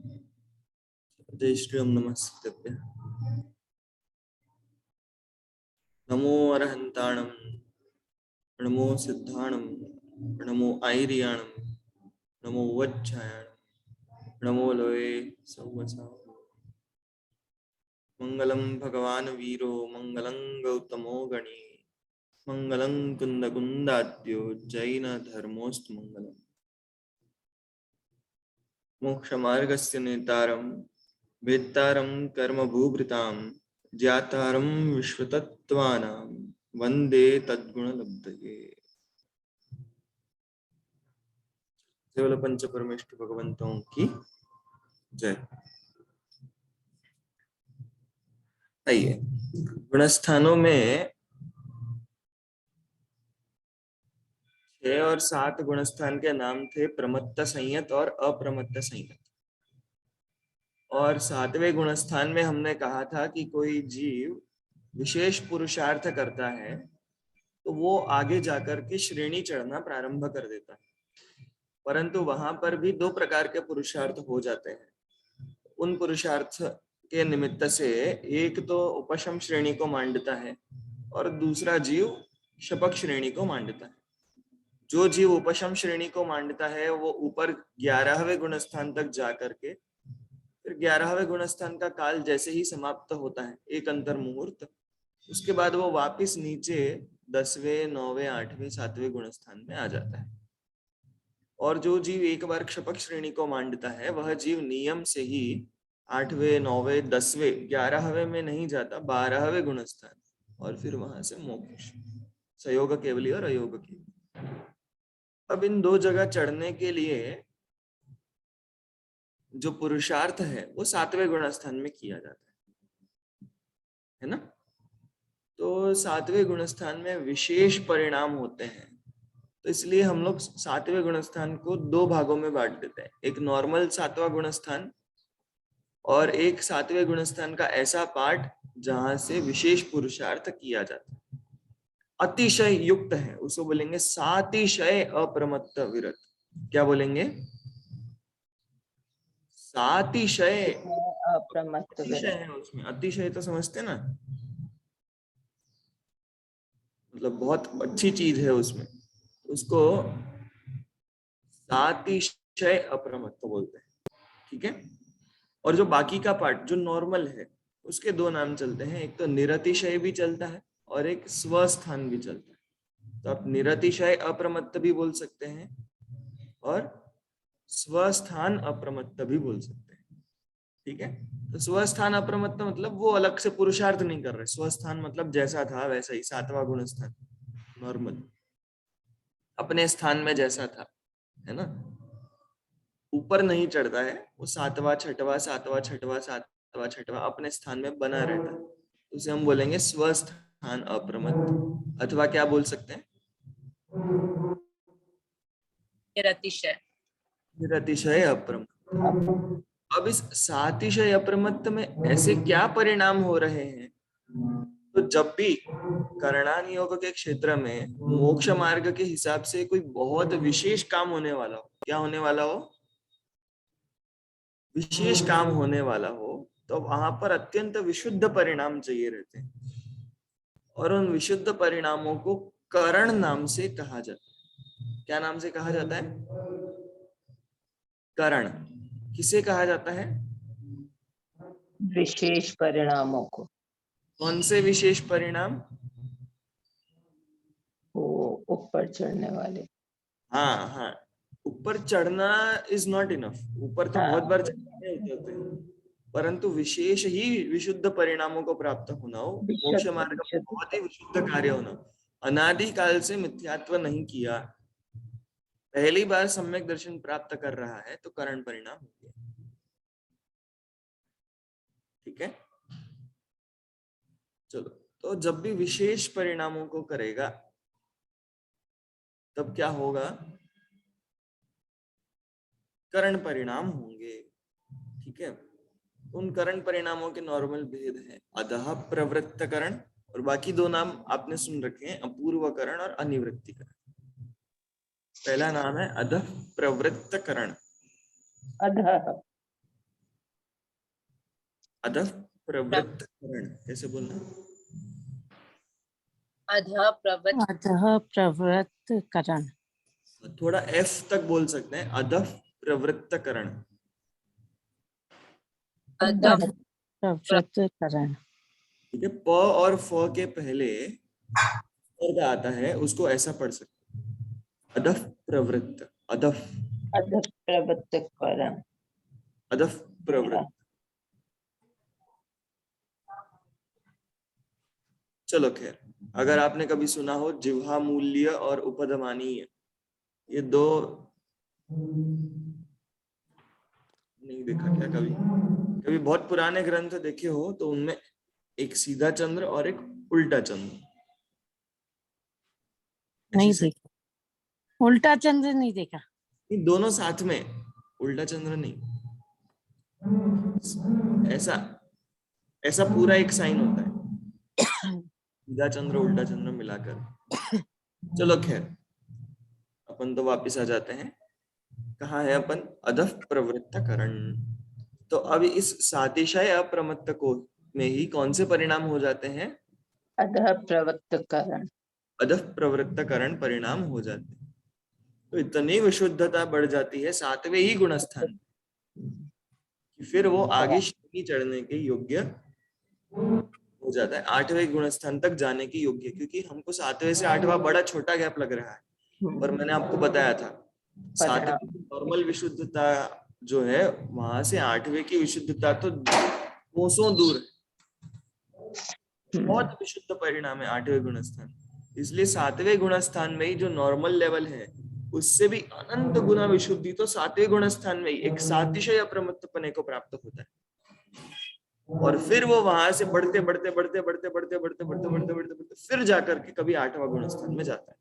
जय श्री राम नमस्ते। नमो अरहंताणं नमो सिद्धाणं नमो आयर्याणं नमो वज्झायाणं नमो लोये सौवसाव। मंगलम भगवान वीरो मंगलं गौतमो गणी मंगलं कुंदकुंदाद्यो जैन धर्मोस्तु मंगलम्। मोक्षमार्गस्य नेतारं वेत्तारं कर्मभूभृतां ज्ञातारं विश्वतत्त्वानां वन्दे तद्गुणलब्धये। केवल पंच परमेष्ठ भगवंतों की जय। आइए, गुणस्थानों में 6 और 7 गुणस्थान के नाम थे प्रमत्त संयत और अप्रमत्त संयत। और 7वें गुणस्थान में हमने कहा था कि कोई जीव विशेष पुरुषार्थ करता है तो वो आगे जाकर के श्रेणी चढ़ना प्रारंभ कर देता है, परंतु वहां पर भी 2 प्रकार के पुरुषार्थ हो जाते हैं। उन पुरुषार्थ के निमित्त से एक तो उपशम श्रेणी को मांडता है और दूसरा जीव शपक श्रेणी को मांडता है। जो जीव उपशम श्रेणी को मांडता है वो ऊपर 11वें गुणस्थान तक जाकर के फिर 11वें गुणस्थान का काल जैसे ही समाप्त होता है, एक अंतर मुहूर्त, उसके बाद वो वापस नीचे 10वें 9वें 8वें 7वें गुणस्थान में आ जाता है। और जो जीव एक बार क्षपक श्रेणी को मांडता है वह जीव नियम से ही 8वें 9वें 10वें 11वें में नहीं जाता, 12वें गुणस्थान और फिर वहां से मोक्ष, सयोग केवली और अयोग केवली। अब इन 2 जगह चढ़ने के लिए जो पुरुषार्थ है वो 7वें गुणस्थान में किया जाता है ना। तो 7वें गुणस्थान में विशेष परिणाम होते हैं, तो इसलिए हम लोग 7वें गुणस्थान को 2 भागों में बांट देते हैं, एक नॉर्मल 7वां गुणस्थान और एक 7वें गुणस्थान का ऐसा पाठ जहां से विशेष पुरुषार्थ किया जाता है, अतिशय युक्त है, उसको बोलेंगे सातिशय अप्रमत्त विरत। क्या बोलेंगे? सातिशय अप्रमत्त अतिशय विरत। है उसमें। अतिशय तो समझते ना, मतलब बहुत अच्छी चीज है उसमें, उसको सातिशय अप्रमत्त बोलते हैं। ठीक है। और जो बाकी का पार्ट जो नॉर्मल है उसके 2 नाम चलते हैं, एक तो निरतिशय भी चलता है और एक स्वस्थान भी चलता है। तो आप निरतिशय अप्रमत्त भी बोल सकते हैं और स्वस्थान अप्रमत्त भी बोल सकते हैं। ठीक है। तो स्वस्थान अप्रमत्त मतलब वो अलग से पुरुषार्थ नहीं कर रहे, स्वस्थान मतलब जैसा था वैसा ही, 7वां गुणस्थान नॉर्मल अपने स्थान में जैसा था, है ना, ऊपर नहीं चढ़ता है वो, 7वां 6वां 7वां 6वां 7वां 6वां अपने स्थान में बना रहता है, उसे हम बोलेंगे स्वस्थान अप्रमत्त, अथवा क्या बोल सकते हैं, निरतिशय निरतिशय अप्रमत्त। अब इस सातिशय अप्रमत्त में ऐसे क्या परिणाम हो रहे हैं, तो जब भी करणान योग के क्षेत्र में मोक्ष मार्ग के हिसाब से कोई बहुत विशेष काम होने वाला हो, क्या होने वाला हो, विशेष काम होने वाला हो, तो वहां पर अत्यंत विशुद्ध परिणाम चाहिए रहते हैं और उन विशुद्ध परिणामों को करण नाम से कहा जाता है। क्या नाम से कहा जाता है? करण। किसे कहा जाता है? विशेष परिणामों को। कौन से विशेष परिणाम? वो ऊपर चढ़ने वाले। हाँ हाँ, ऊपर चढ़ना इज नॉट इनफ, ऊपर तो बहुत बार चढ़ने होते हैं, परंतु विशेष ही विशुद्ध परिणामों को प्राप्त होना हो, मोक्ष विशुद्ध मार्ग में विशुद्ध बहुत ही विशुद्ध कार्य होना, अनादि काल से मिथ्यात्व नहीं किया, पहली बार सम्यक दर्शन प्राप्त कर रहा है, तो करण परिणाम हो गया। ठीक है। चलो, तो जब भी विशेष परिणामों को करेगा तब क्या होगा? करण परिणाम होंगे। ठीक है। उन करण परिणामों के नॉर्मल भेद हैं, अधः प्रवृत्त करण, और बाकी 2 नाम आपने सुन रखे हैं, अपूर्व करण और अनिवृत्ति करण। पहला नाम है अधः प्रवृत्त करण। अधः अधः प्रवृत्त करण कैसे बोलना? अधः प्रवृत्त करण। थोड़ा एफ तक बोल सकते हैं, अधः प्रवृत्त करण। अधः प्रवृत्त करण। ठीक है, प और फ के पहले वर्ग आता है, उसको ऐसा पढ़ सकते हैं, अधः प्रवृत्त, अधः अधः प्रवृत्त करण। अधः प्रवृत्त। चलो खैर, अगर आपने कभी सुना हो जिह्वा मूल्य और उपधमानीय, ये दो नहीं देखा क्या कभी? कभी बहुत पुराने ग्रंथ देखे हो तो उनमें एक सीधा चंद्र और एक उल्टा चंद्र, नहीं देखा, उल्टा चंद्र नहीं देखा। दोनों साथ में, उल्टा चंद्र नहीं, ऐसा ऐसा पूरा एक साइन होता है, सीधा चंद्र उल्टा चंद्र मिलाकर। चलो खैर, अपन तो वापिस आ जाते हैं। कहाँ है अपन? अधः प्रवृत्त करण। तो अब इस सातिशय अप्रमत्त को में ही कौन से परिणाम हो जाते हैं? अधः प्रवृत्त करण। अधः प्रवृत्त करण परिणाम हो जाते हैं। तो इतनी विशुद्धता बढ़ जाती है सातवें ही गुणस्थान कि फिर वो आगे श्रेणी चढ़ने के योग्य हो जाता है, आठवें गुणस्थान तक जाने की योग्य। क्योंकि हमको सातवें से आठवां बड़ा छोटा गैप लग रहा है, पर मैंने आपको बताया था सातवें की नॉर्मल विशुद्धता जो है, वहां से आठवें की विशुद्धता तो कोसों दूर है। बहुत विशुद्ध परिणाम है आठवें गुणस्थान। इसलिए सातवें गुणस्थान में ही जो नॉर्मल लेवल है, उससे भी अनंत गुना विशुद्धि तो सातवें गुणस्थान में ही एक सातिशय अप्रमत्तपने को प्राप्त होता है। और फिर वो वहां से बढ़ते बढ़ते बढ़ते बढ़ते बढ़ते बढ़ते बढ़ते बढ़ते बढ़ते बढ़ते फिर जाकर के कभी आठवां गुणस्थान में जाता है।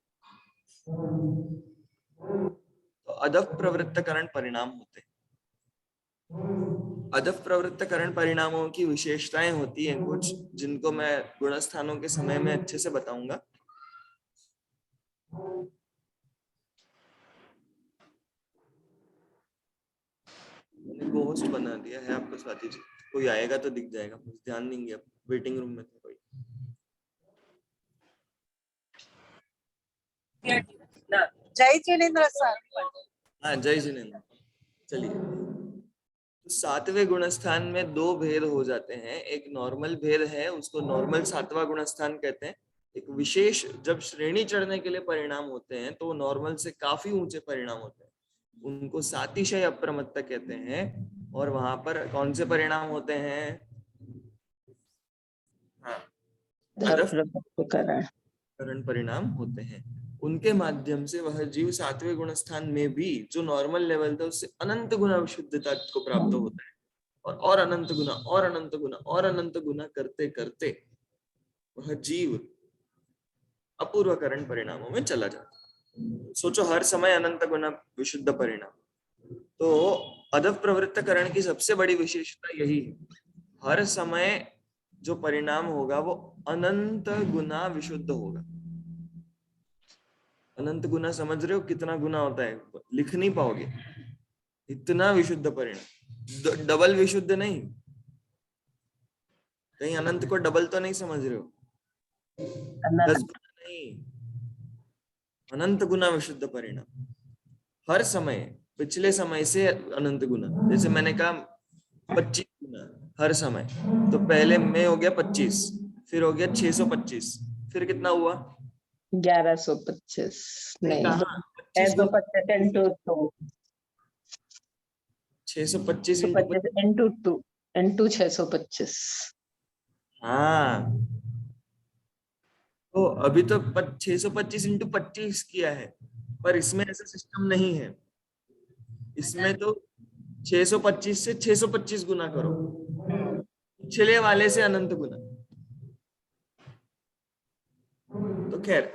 तो अधः प्रवृत्तकरण परिणाम होते हैं। अधः प्रवृत्तकरण परिणामों की विशेषताएं होती हैं कुछ, जिनको मैं गुणस्थानों के समय में अच्छे से बताऊंगा। मैंने को होस्ट बना दिया है आपको स्वाति जी, कोई आएगा तो दिख जाएगा, मुझे ध्यान देंगे। अब वेटिंग रूम में था कोई। जय जिनेन्द्र सर। हाँ जय जिनेन्द्र। चलिए, तो सातवें गुणस्थान में दो भेद हो जाते हैं। एक नॉर्मल भेद है, उसको नॉर्मल सातवां गुणस्थान कहते हैं। एक विशेष, जब श्रेणी चढ़ने के लिए परिणाम होते हैं तो नॉर्मल से काफी ऊंचे परिणाम होते हैं, उनको सातिशय अप्रमत्त कहते हैं। और वहां पर कौन से परिणाम होते हैं? हाँ, करण परिणाम होते हैं। उनके माध्यम से वह जीव सातवें गुणस्थान में भी जो नॉर्मल लेवल था उससे अनंत गुना विशुद्धता को प्राप्त होता है, और अनंत गुना और अनंत गुना और अनंत गुना करते करते वह जीव अपूर्वकरण परिणामों में चला जाता है। सोचो, हर समय अनंत गुना विशुद्ध परिणाम। तो अधः प्रवृत्त करण की सबसे बड़ी विशेषता यही है, हर समय जो परिणाम होगा वो अनंत गुना विशुद्ध होगा। अनंत गुना समझ रहे हो कितना गुना होता है? लिख नहीं पाओगे, इतना विशुद्ध परिणाम। डबल विशुद्ध नहीं, कहीं अनंत को डबल तो नहीं समझ रहे हो? 10 गुना नहीं, अनंत गुना विशुद्ध परिणाम हर समय, पिछले समय से अनंत गुना। जैसे मैंने कहा 25 गुना हर समय, तो पहले में हो गया 25, फिर हो गया 625, फिर कितना हुआ? 1125 नहीं, 625 into 2, 625 into 2 into 625। हाँ, तो अभी तो 625 इंटू 25 किया है, पर इसमें ऐसा सिस्टम नहीं है। इसमें तो 625 से 625 गुना करो, पिछले वाले से अनंत गुना। तो खैर,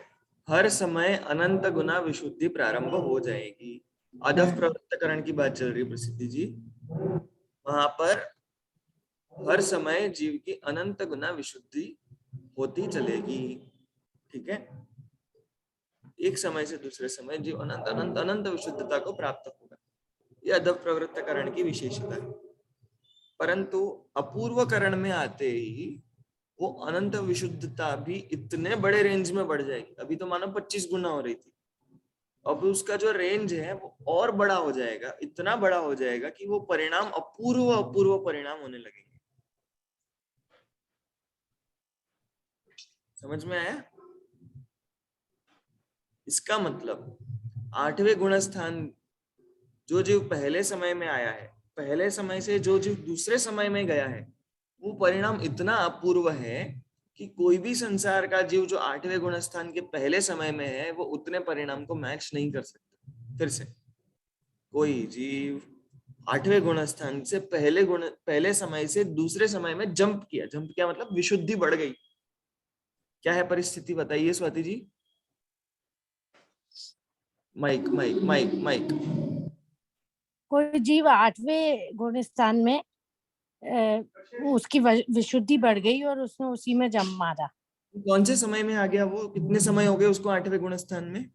हर समय अनंत गुना विशुद्धि प्रारंभ हो जाएगी। अधः प्रवृत्तकरण की बात चल रही है प्रसिद्धि जी, वहां पर हर समय जीव की अनंत गुना विशुद्धि होती चलेगी। ठीक है, एक समय से दूसरे समय जीव अनंत अनंत अनंत विशुद्धता को प्राप्त होगा। यह अधः प्रवृत्तकरण की विशेषता है। परंतु अपूर्व करण में आते ही वो अनंत विशुद्धता भी इतने बड़े रेंज में बढ़ जाएगी। अभी तो मानो 25 गुना हो रही थी, अब उसका जो रेंज है वो और बड़ा हो जाएगा, इतना बड़ा हो जाएगा कि वो परिणाम अपूर्व अपूर्व परिणाम होने लगेंगे। समझ में आया? इसका मतलब 8वें गुण स्थान जो जीव पहले समय में आया है, पहले समय से जो जीव दूसरे समय में गया है, वो परिणाम इतना अपूर्व है कि कोई भी संसार का जीव जो 8वें गुण स्थान के पहले समय में है वो उतने परिणाम को मैच नहीं कर सकता। फिर से कोई जीव 8वें गुण स्थान से पहले समय से दूसरे समय में जंप किया मतलब विशुद्धि बढ़ गई। क्या है परिस्थिति बताइए Swati ji? Mike mike mike mike. कोई जीव 8वें गुण स्थान में उसकी विशुद्धि बढ़ गई और उसने उसी में जम मारा। कौन से समय में आ गया वो? कितने समय हो गए उसको 8वें गुण स्थान में?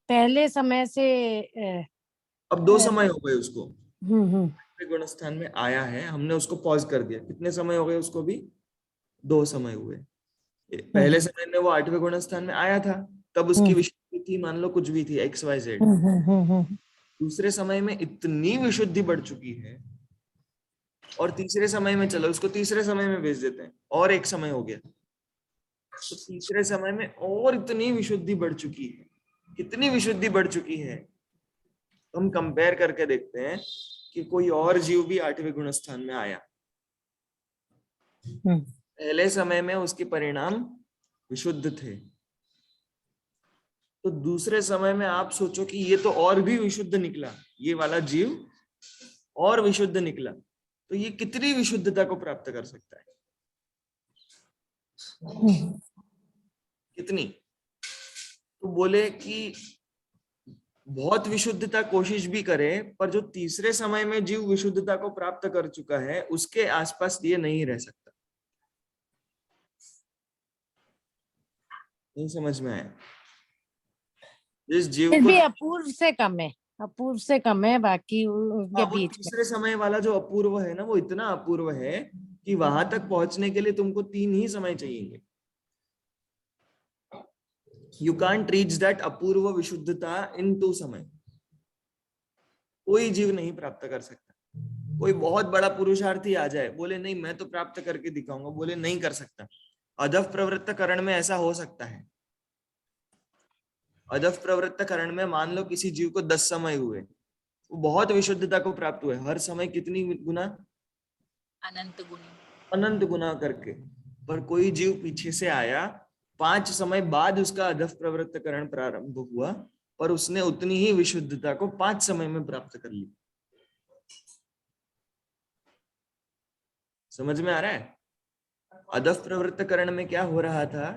पहले समय से अब 2 समय हो गए उसको। 8वें गुण स्थान में आया है, हमने उसको पॉज कर दिया। कितने समय हो गए उसको? भी 2 समय हुए। पहले समय में वो 8वें गुण स्थान में आया था, तब उसकी विशुद्धि थी मान लो कुछ भी थी XYZ। दूसरे समय में इतनी विशुद्धि बढ़ चुकी है, और तीसरे समय में चलो उसको तीसरे समय में भेज देते हैं, और एक समय हो गया, तो तीसरे समय में और इतनी विशुद्धि बढ़ चुकी है। कितनी विशुद्धि बढ़ चुकी है? हम कंपेयर करके देखते हैं कि कोई और जीव भी 8वें गुण स्थान में आया, पहले समय में उसके परिणाम विशुद्ध थे, तो दूसरे समय में आप सोचो कि ये तो और भी विशुद्ध निकला, ये वाला जीव और विशुद्ध निकला, तो ये कितनी विशुद्धता को प्राप्त कर सकता है? कितनी? तो बोले कि बहुत विशुद्धता कोशिश भी करे, पर जो तीसरे समय में जीव विशुद्धता को प्राप्त कर चुका है उसके आसपास ये नहीं रह सकता। नहीं समझ में आया? जिस जीव फिर को भी अपूर्व से कम है, अपूर्व से कम है बाकी उनके वो बीच में। तीसरे समय वाला जो अपूर्व है ना, वो इतना अपूर्व है कि वहां तक पहुंचने के लिए तुमको 3 ही समय चाहिए। यू कांट रीच दैट अपूर्व विशुद्धता इन 2 समय। कोई जीव नहीं प्राप्त कर सकता। कोई बहुत बड़ा पुरुषार्थी आ जाए, बोले नहीं मैं तो प्राप्त करके दिखाऊंगा, बोले नहीं कर सकता। अधव प्रवृत्त करण में ऐसा हो सकता है। अधव प्रवृत्त करण में मान लो किसी जीव को 10 समय हुए, वो बहुत विशुद्धता को प्राप्त हुए, हर समय कितनी गुना? अनंत गुना करके। पर कोई जीव पीछे से आया, 5 समय बाद उसका अधव प्रवृत्त करण प्रारंभ हुआ, पर उसने उतनी ही विशुद्धता को 5 समय में प्राप्त कर ली। समझ में आ रहा है? अधव प्रवृत्त करण में क्या हो रहा था?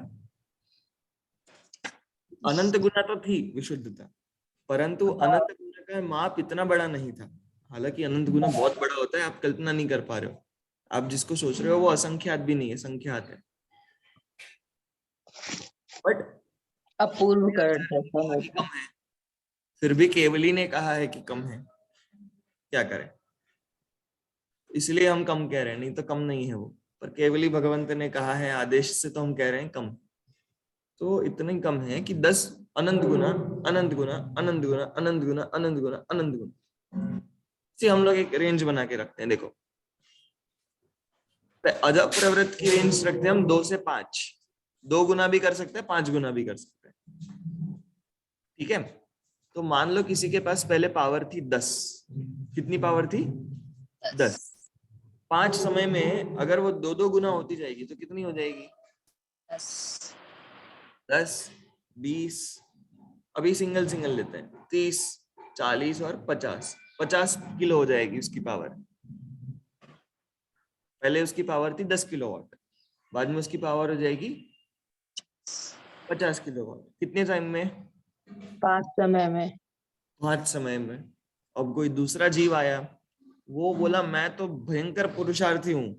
अनंत गुना तो थी विशुद्धता, परंतु अनंत गुना का माप इतना बड़ा नहीं था। हालांकि अनंत गुना बहुत बड़ा होता है, आप कल्पना नहीं कर पा रहे हो। आप जिसको सोच रहे हो वो असंख्यात भी नहीं है, संख्यात है। बट अपूर्व करण कम है, फिर भी केवली ने कहा है कि कम है, क्या करें? इसलिए हम कम कह रहे हैं, नहीं तो कम नहीं है वो। पर केवली भगवंत ने कहा है आदेश से, तो हम कह रहे हैं कम। तो इतने कम है कि 10 अनंत गुना अनंत गुना अनंत गुना अनंत गुना अनंत गुना अनंत गुना से हम लोग एक रेंज बना के रखते हैं। देखो, अधव प्रवृत्त की रेंज रखते हैं हम 2 से 5। 2 गुना भी कर सकते हैं, 5 गुना भी कर सकते हैं। ठीक है? तो मान लो किसी के पास पहले पावर थी 10। कितनी पावर थी? 10। 5 समय में अगर वो 2-2 गुना होती जाएगी तो कितनी हो जाएगी? 10, 20, अभी सिंगल सिंगल लेते हैं, 30, 40 और 50। 50 किलो हो जाएगी उसकी पावर। पहले उसकी पावर थी 10 किलोवाट, बाद में उसकी पावर हो जाएगी 50 किलोवाट। कितने टाइम में? 5 समय में। 5 समय में। अब कोई दूसरा जीव आया, वो बोला मैं तो भयंकर पुरुषार्थी हूं,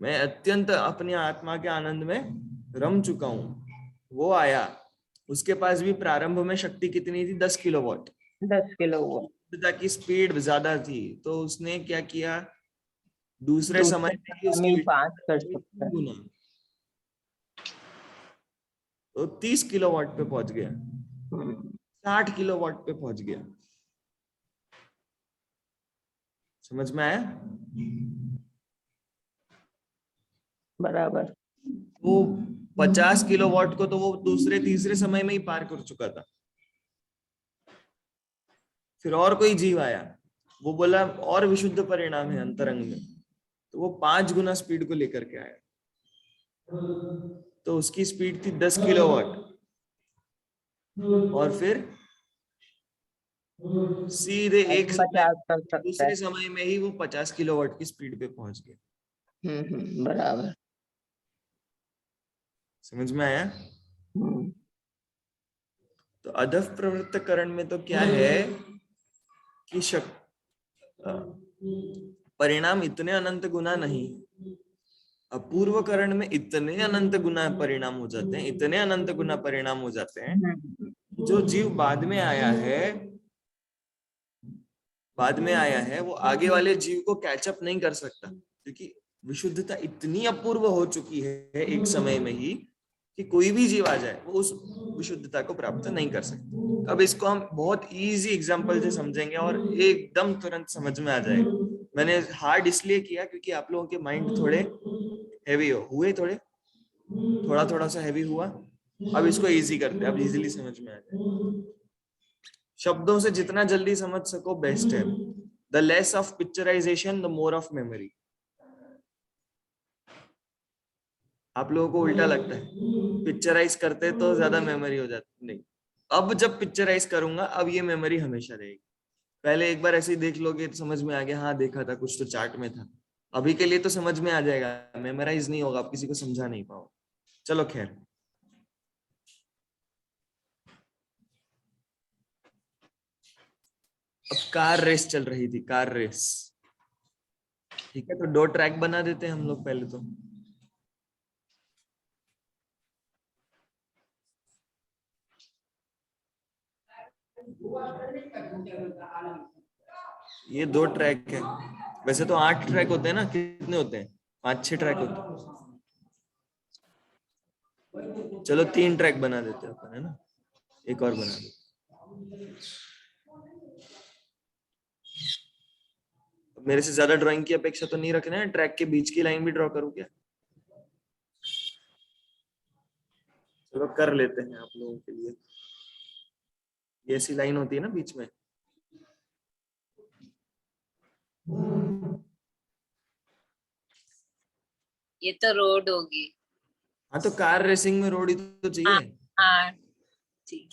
मैं अत्यंत अपनी आत्मा के आनंद में रम चुका हूं। वो आया, उसके पास भी प्रारंभ में शक्ति कितनी थी? 10 किलोवाट। 10 किलो। विशुद्धता की स्पीड ज्यादा थी, तो उसने क्या किया, दूसरे समय में ही उसकी 5 कर सकता है। गुना, तो 30 किलोवाट पे पहुंच गया, 60 किलोवाट पे पहुंच गया। समझ में आया? बराबर। वो 50 किलोवाट को तो वो दूसरे तीसरे समय में ही पार कर चुका था। फिर और कोई जीव आया, वो बोला और विशुद्ध परिणाम है अंतरंग में, तो वो 5 गुना स्पीड को लेकर के आया। तो उसकी स्पीड थी 10 किलोवाट, और फिर सीधे एक समय 50 कर सकता है। दूसरे समय में ही वो 50 किलोवाट की स्पीड पे पहुंच गया। बराबर। समझ में आया? तो अधः प्रवृत्तकरण में तो क्या है कि परिणाम इतने अनंत गुना नहीं, अपूर्वकरण में इतने अनंत गुना परिणाम हो जाते हैं, इतने अनंत गुना परिणाम हो जाते हैं, जो जीव बाद में आया है वो आगे वाले जीव को कैचअप नहीं कर सकता, क्योंकि विशुद्धता इतनी अपूर्व हो चुकी है एक समय में ही कि कोई भी जीव आ जाए वो उस विशुद्धता को प्राप्त नहीं कर सकता। अब इसको हम बहुत इजी एग्जांपल से समझेंगे और एकदम तुरंत समझ में आ जाएगा। मैंने हार्ड इसलिए किया क्योंकि आप लोगों के माइंड थोड़े हैवी हुए, थोड़ा थोड़ा सा हैवी हुआ। अब इसको इजी करते हैं, अब इजीली समझ में आ जाए। शब्दों से जितना जल्दी समझ सको बेस्ट है। The less of picturization the more of memory. आप लोगों को उल्टा लगता है, पिक्चराइज करते तो ज्यादा मेमोरी हो जाती, नहीं। अब जब पिक्चराइज करूंगा अब ये मेमोरी हमेशा रहेगी। पहले एक बार ऐसे ही देख लोगे तो समझ में आ गया, हाँ देखा था, कुछ तो चार्ट में था। अभी के लिए तो समझ में आ जाएगा, मेमोराइज नहीं होगा, आप किसी को समझा नहीं पाओ। चलो खैर, अब कार रेस चल रही थी, कार रेस। ठीक है, तो 2 ट्रैक बना देते हैं हम लोग पहले तो। ये 2 ट्रैक है, वैसे तो 8 ट्रैक होते हैं ना, कितने होते हैं, 5-6 ट्रैक होते हैं। चलो 3 ट्रैक बना देते हैं अपन, है ना, एक और बना देते। मेरे से ज्यादा ड्राइंग की अपेक्षा तो नहीं रखना है, ट्रैक के बीच की लाइन भी ड्रॉ करूं क्या? चलो कर लेते हैं आप लोगों के लिए। ये ऐसी लाइन होती है ना बीच में, ये तो रोड होगी। हाँ तो कार रेसिंग में रोड ही तो चाहिए। हाँ ठीक।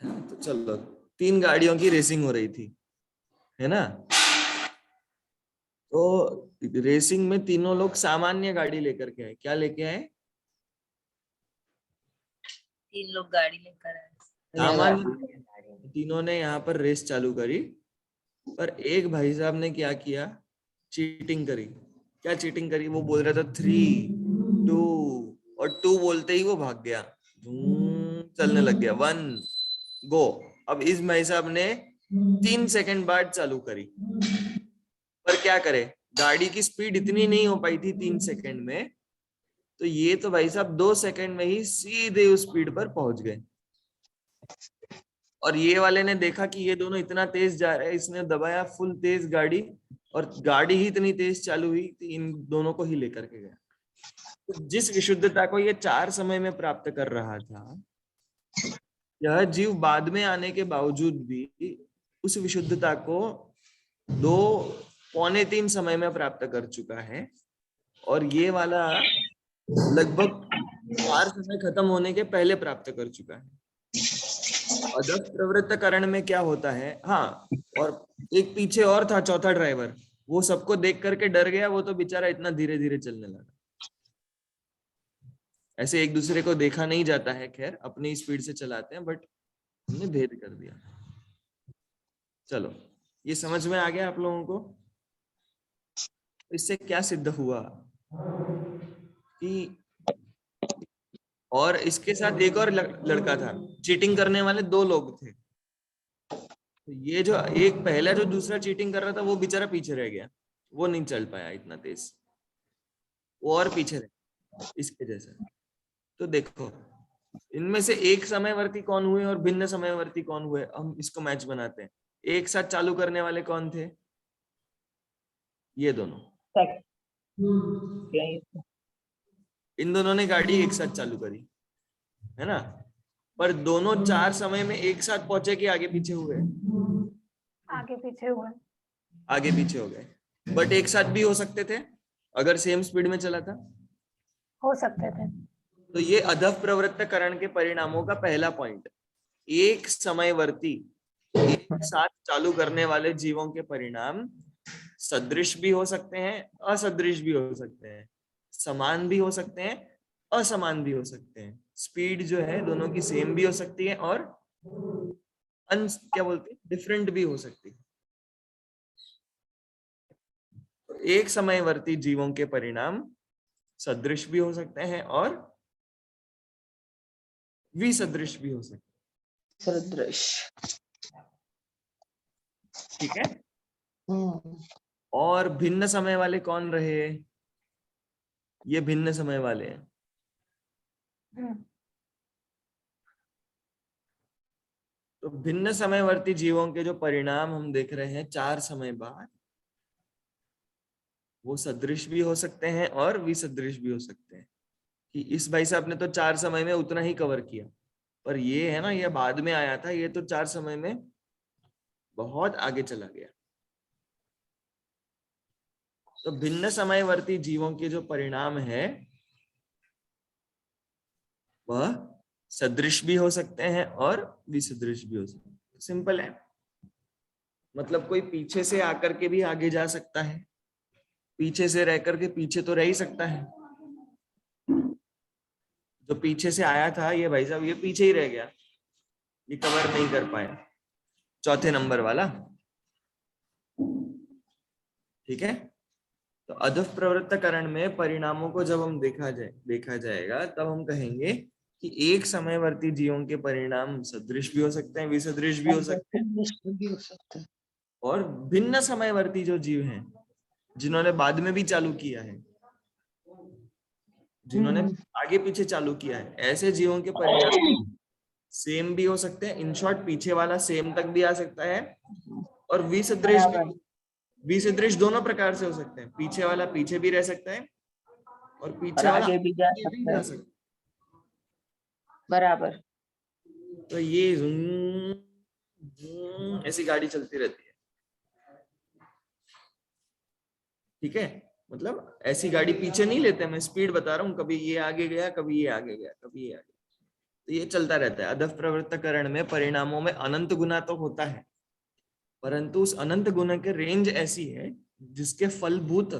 तो चलो 3 गाड़ियों की रेसिंग हो रही थी, है ना। तो रेसिंग में तीनों लोग सामान्य गाड़ी लेकर के आए। क्या लेके आए? 3 लोग गाड़ी लेकर आए। सामान्य। तीनों ने यहाँ पर रेस चालू करी, पर एक भाई साहब ने क्या किया, चीटिंग करी। क्या चीटिंग करी? वो बोल रहा था 3, 2, और 2 बोलते ही वो भाग गया, चलने लग गया, 1 गो। अब इस भाई साहब ने 3 सेकंड बाद चालू करी, पर क्या करे, गाड़ी की स्पीड इतनी नहीं हो पाई थी 3 सेकंड में, तो ये तो भाई साहब 2 सेकंड में ही सीधे उस स्पीड पर पहुंच गए। और ये वाले ने देखा कि ये दोनों इतना तेज जा रहे हैं, इसने दबाया फुल तेज गाड़ी, और गाड़ी ही इतनी तेज चालू हुई कि इन दोनों को ही लेकर के गया। तो जिस विशुद्धता को ये 4 समय में प्राप्त कर रहा था, यह जीव बाद में आने के बावजूद भी उस विशुद्धता को 2 पौने 3 समय में प्राप्त कर चुका है, और ये वाला लगभग 4 समय खत्म होने के पहले प्राप्त कर चुका है। अधः प्रवृत्त करण में क्या होता है, हाँ, और एक पीछे और था चौथा ड्राइवर, वो सबको देख करके डर गया, वो तो बेचारा इतना धीरे धीरे चलने लगा। ऐसे एक दूसरे को देखा नहीं जाता है, खैर अपनी स्पीड से चलाते हैं, बट हमने भेद कर दिया। चलो ये समझ में आ गया आप लोगों को। इससे क्या सिद्ध हुआ कि और इसके साथ एक और लड़का था, चीटिंग करने वाले 2 लोग थे। तो ये जो एक पहला जो दूसरा चीटिंग कर रहा था वो बेचारा पीछे रह गया, वो नहीं चल पाया इतना तेज, वो और पीछे रह इसके जैसा। तो देखो इनमें से एक समयवर्ती कौन हुए और भिन्न समयवर्ती कौन हुए, हम इसको मैच बनाते हैं। एक साथ चालू करने वाले कौन थे? ये दोनों, इन दोनों ने गाड़ी एक साथ चालू करी है ना, पर दोनों 4 समय में एक साथ पहुंचे कि आगे पीछे हुए? आगे पीछे हुए। आगे पीछे हो गए, बट एक साथ भी हो सकते थे अगर सेम स्पीड में चला था। हो सकते थे। तो ये अधः प्रवृत्तकरण के परिणामों का पहला पॉइंट, एक समयवर्ती एक साथ चालू करने वाले जीवों के परिणाम सदृश भी हो सकते हैं, असदृश भी हो सकते हैं, समान भी हो सकते हैं, असमान भी हो सकते हैं। स्पीड जो है दोनों की सेम भी हो सकती है और क्या बोलते हैं, डिफरेंट भी हो सकती है। तो एक समयवर्ती जीवों के परिणाम सदृश भी हो सकते हैं और विसदृश भी हो सकते हैं। सदृश। ठीक है। और भिन्न समय वाले कौन रहे? ये भिन्न समय वाले हैं। तो भिन्न समयवर्ती जीवों के जो परिणाम हम देख रहे हैं 4 समय बाद, वो सदृश भी हो सकते हैं और विसदृश भी हो सकते हैं। कि इस भाई साहब ने तो 4 समय में उतना ही कवर किया, पर ये है ना, ये बाद में आया था, ये तो 4 समय में बहुत आगे चला गया। तो भिन्न समयवर्ती जीवों के जो परिणाम है वह सदृश भी हो सकते हैं और विसदृश भी हो सकते हैं। सिंपल है, मतलब कोई पीछे से आकर के भी आगे जा सकता है, पीछे से रह करके पीछे तो रह ही सकता है। जो पीछे से आया था ये भाई साहब, ये पीछे ही रह गया, ये कवर नहीं कर पाया, चौथे नंबर वाला। ठीक है। तो अधः प्रवृत्तकरण में परिणामों को जब हम देखा जाएगा तब हम कहेंगे कि एक समयवर्ती जीवों के परिणाम सदृश भी हो सकते हैं, विसदृश भी हो सकते हैं, और भिन्न समयवर्ती जो जीव हैं जिन्होंने बाद में भी चालू किया है, जिन्होंने आगे पीछे चालू किया है, ऐसे जीवों के परिणाम सेम भी हो सकते हैं। इन शॉर्ट पीछे वाला सेम तक भी आ सकता है और विसदृश दोनों प्रकार से हो सकते हैं। पीछे वाला पीछे भी रह सकता है और पीछे वाला आगे भी जा आगे भी सकता जा है। सकता है। बराबर। तो ये ऐसी गाड़ी चलती रहती है। ठीक है, मतलब ऐसी गाड़ी पीछे नहीं लेते, मैं स्पीड बता रहा हूँ, कभी ये आगे गया, कभी ये आगे गया, कभी ये आगे, तो ये चलता रहता है। अधः प्रवृत्तकरण में परिणामों में अनंत गुना तो होता है, परंतु उस अनंत गुना के रेंज ऐसी है जिसके फलभूत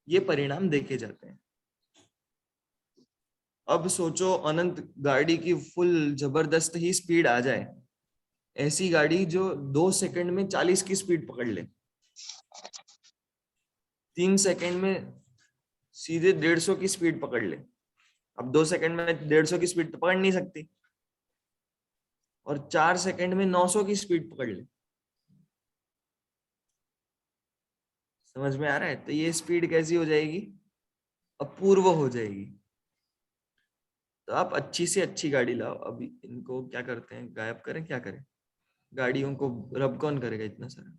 ये परिणाम देखे जाते हैं। अब सोचो अनंत गाड़ी की फुल जबरदस्त ही स्पीड आ जाए, ऐसी गाड़ी जो 2 सेकंड में 40 की स्पीड पकड़ ले, 3 सेकंड में सीधे 150 की स्पीड पकड़ ले। अब 2 सेकंड में 150 की स्पीड तो पकड़ नहीं सकती, और 4 सेकंड में 900 की स्पीड पकड़ ले। समझ में आ रहा है? तो ये स्पीड कैसी हो जाएगी? अपूर्व हो जाएगी। तो आप अच्छी से अच्छी गाड़ी लाओ। अभी इनको क्या करते हैं, गायब करें, क्या करें? गाड़ियों को रब कौन करेगा इतना सारा?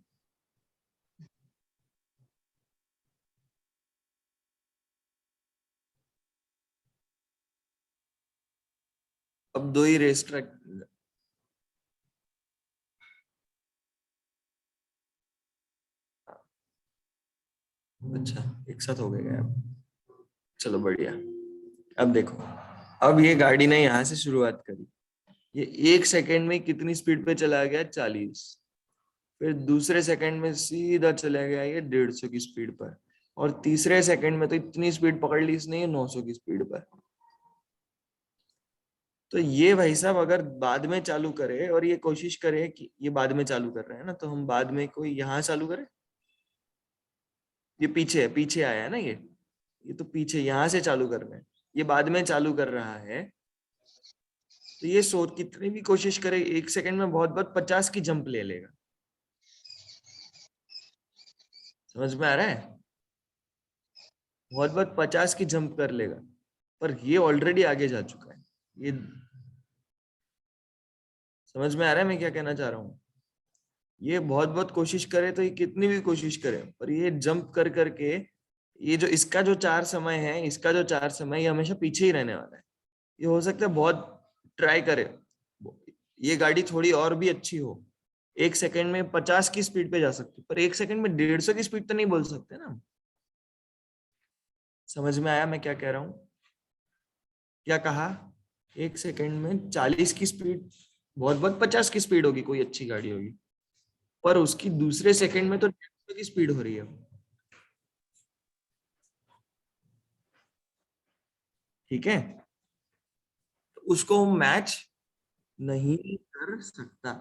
अब 2 ही रेस ट्रैक। अच्छा, एक साथ हो गए अब, चलो बढ़िया। अब देखो, अब ये गाड़ी ने यहाँ से शुरुआत करी, ये 1 सेकंड में कितनी स्पीड पे चला गया? 40। फिर दूसरे सेकंड में सीधा चला गया ये 150 की स्पीड पर, और तीसरे सेकंड में तो इतनी स्पीड पकड़ ली इसने 900 की स्पीड पर। तो ये भाई साहब अगर बाद में चालू करे और ये कोशिश करे कि ये बाद में चालू कर रहे हैं ना, तो हम बाद में कोई यहाँ चालू करे, ये पीछे पीछे आया है ना, ये तो पीछे यहाँ से चालू कर रहे हैं, ये बाद में चालू कर रहा है, तो ये सोच कितनी भी कोशिश करे 1 सेकंड में बहुत बहुत 50 की जंप ले लेगा। समझ में आ रहा है? बहुत बहुत 50 की जंप कर लेगा, पर ये ऑलरेडी आगे जा चुका है। ये समझ में आ रहा है मैं क्या कहना चाह रहा हूँ? ये बहुत बहुत कोशिश करे, तो ये कितनी भी कोशिश करे, पर ये जंप कर करके ये जो इसका जो 4 समय है, इसका जो 4 समय, ये हमेशा पीछे ही रहने वाला है। ये हो सकता है बहुत ट्राई करे, ये गाड़ी थोड़ी और भी अच्छी हो, 1 सेकंड में 50 की स्पीड पे जा सकती, पर 1 सेकंड में 150 की स्पीड तो नहीं बोल सकते ना। समझ में आया मैं क्या कह रहा हूँ? क्या कहा? 1 सेकंड में 40 की स्पीड, बहुत बहुत 50 की स्पीड होगी, कोई अच्छी गाड़ी होगी, पर उसकी दूसरे सेकंड में तो 150 की स्पीड हो रही है। ठीक है, तो उसको मैच नहीं कर सकता,